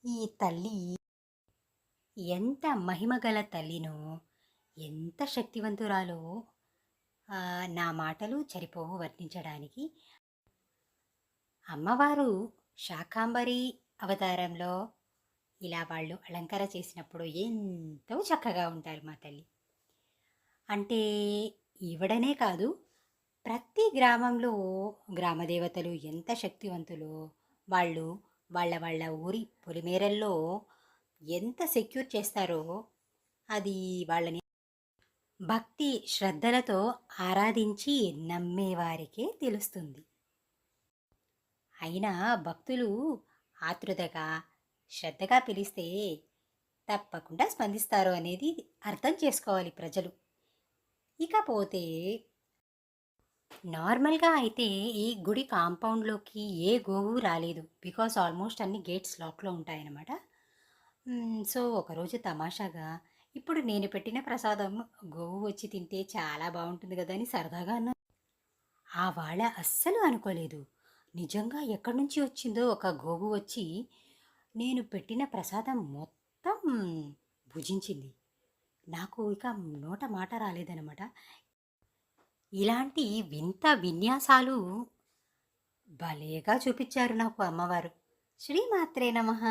ఈ తల్లి ఎంత మహిమగల తల్లినో, ఎంత శక్తివంతురాలో నా మాటలు సరిపోవు వర్ణించడానికి. అమ్మవారు శాకాంబరి అవతారంలో ఇలా వాళ్ళు అలంకార చేసినప్పుడు ఎంతో చక్కగా ఉంటారు మా తల్లి. అంటే ఈవిడనే కాదు, ప్రతి గ్రామంలో గ్రామ దేవతలు ఎంత శక్తివంతులో వాళ్ళు వాళ్ళ వాళ్ళ ఊరి పొలిమేరల్లో ఎంత సెక్యూర్ చేస్తారో అది వాళ్ళని భక్తి శ్రద్ధలతో ఆరాధించి నమ్మేవారికే తెలుస్తుంది. అయినా భక్తులు ఆతృతగా శ్రద్ధగా పిలిస్తే తప్పకుండా స్పందిస్తారు అనేది అర్థం చేసుకోవాలి ప్రజలు. ఇకపోతే నార్మల్గా అయితే ఈ గుడి కాంపౌండ్లోకి ఏ గోవు రాలేదు, బికాస్ ఆల్మోస్ట్ అన్ని గేట్స్ లాక్లో ఉంటాయన్నమాట. సో ఒకరోజు తమాషాగా ఇప్పుడు నేను పెట్టిన ప్రసాదం గోవు వచ్చి తింటే చాలా బాగుంటుంది కదా అని సరదాగా అన్నా. ఆ వాళ్ళ అస్సలు అనుకోలేదు, నిజంగా ఎక్కడి నుంచి వచ్చిందో ఒక గోవు వచ్చి నేను పెట్టిన ప్రసాదం మొత్తం భుజించింది. నాకు ఇక నోట మాట రాలేదనమాట. ఇలాంటి వింత విన్యాసాలు భలేగా చూపించారు నాకు అమ్మవారు. శ్రీమాత్రే నమః.